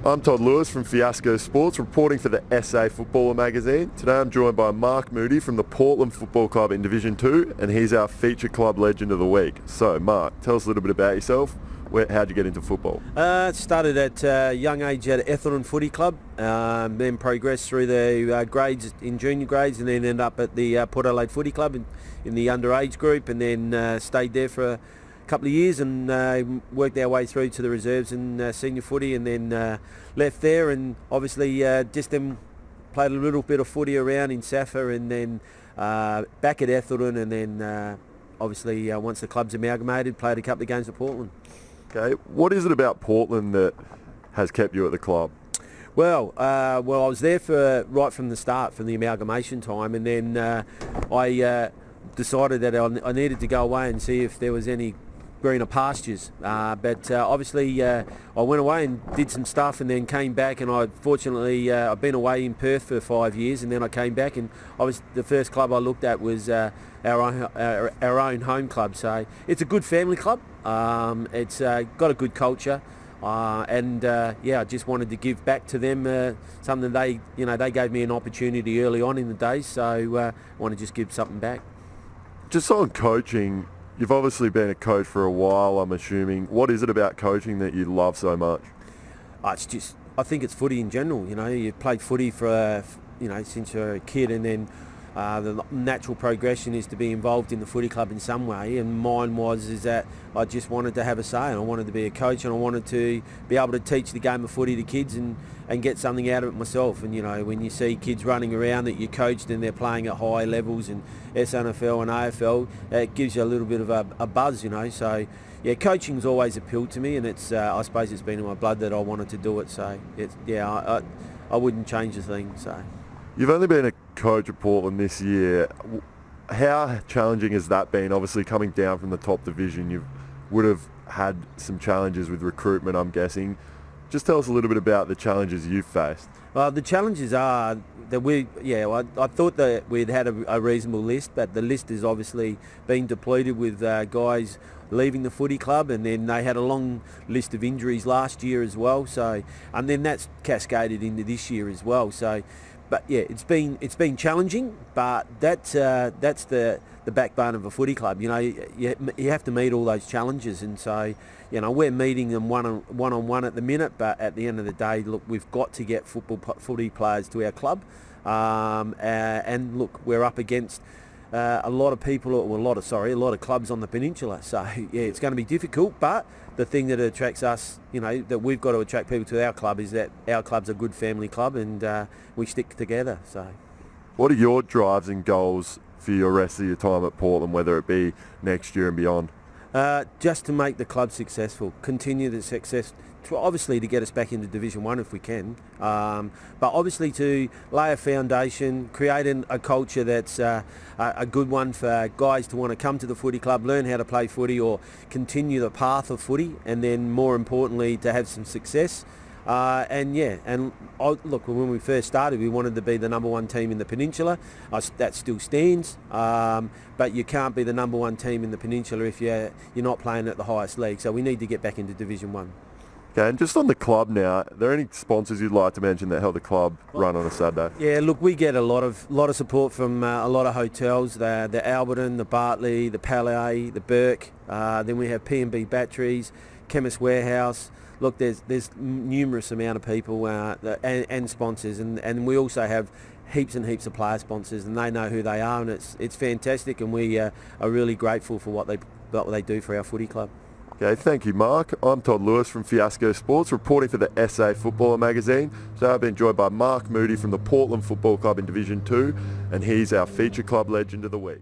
I'm Todd Lewis from Fiasco Sports, reporting for the SA Footballer magazine. Today I'm joined by Mark Moody from the Portland Football Club in Division 2, and he's our feature club legend of the week. So Mark, tell us a little bit about yourself. How'd you get into football? Started at a young age at Ethelton Footy Club, then progressed through the grades in junior grades, and then ended up at the Port Adelaide Footy Club in the underage group, and then stayed there for a couple of years and worked our way through to the reserves and senior footy, and then left there, and obviously just then played a little bit of footy around in Safa, and then back at Ethelton, and then obviously once the club's amalgamated, played a couple of games at Portland. Okay, what is it about Portland that has kept you at the club? Well, I was there right from the start, from the amalgamation time, and then I decided that I needed to go away and see if there was any greener pastures. But obviously I went away and did some stuff, and then came back, and I've been away in Perth for 5 years, and then I came back, and the first club I looked at was our own home club. So it's a good family club. It's got a good culture. I just wanted to give back to them something they gave me an opportunity early on in the days, so I want to just give something back. Just on coaching, you've obviously been a coach for a while, I'm assuming. What is it about coaching that you love so much? I think it's footy in general. You've played footy since you're a kid, and then the natural progression is to be involved in the footy club in some way, and mine is that I just wanted to have a say, and I wanted to be a coach, and I wanted to be able to teach the game of footy to kids and get something out of it myself. And when you see kids running around that you coached and they're playing at high levels in SNFL and AFL, it gives you a little bit of a buzz, So yeah, coaching's always appealed to me, and it's I suppose it's been in my blood that I wanted to do it. So I wouldn't change a thing. So. You've only been a coach at Portland this year. How challenging has that been? Obviously, coming down from the top division, you would have had some challenges with recruitment, I'm guessing. Just tell us a little bit about the challenges you've faced. Well, the challenges are that I thought that we'd had a reasonable list, but the list has obviously been depleted with guys leaving the footy club, and then they had a long list of injuries last year as well. So, and then that's cascaded into this year as well. So. But yeah, it's been challenging, but that's the backbone of a footy club. You have to meet all those challenges, and so we're meeting them one on one at the minute. But at the end of the day, look, we've got to get footy players to our club, and look, we're up against a lot of clubs on the peninsula. So yeah, it's going to be difficult, but the thing that attracts us, that we've got to attract people to our club, is that our club's a good family club, and we stick together. So, what are your drives and goals for your rest of your time at Portland, whether it be next year and beyond? Just to make the club successful, continue the success, obviously to get us back into Division 1 if we can, but obviously to lay a foundation, create a culture that's a good one for guys to want to come to the footy club, learn how to play footy or continue the path of footy, and then more importantly to have some success. Look, when we first started, we wanted to be the number one team in the peninsula. That still stands, but you can't be the number one team in the peninsula if you're not playing at the highest league. So we need to get back into Division 1. Okay, and just on the club now, are there any sponsors you'd like to mention that help the club run on a Saturday? Yeah, look, we get a lot of support from a lot of hotels, the Alberton, the Bartley, the Palais, the Burke. Then we have P&B Batteries, Chemist Warehouse. Look, there's numerous amount of people and sponsors, and we also have heaps and heaps of player sponsors, and they know who they are, and it's fantastic, and we are really grateful for what they do for our footy club. Okay, thank you, Mark. I'm Todd Lewis from Fiasco Sports, reporting for the SA Footballer magazine. So I've been joined by Mark Moody from the Portland Football Club in Division 2, and he's our feature club legend of the week.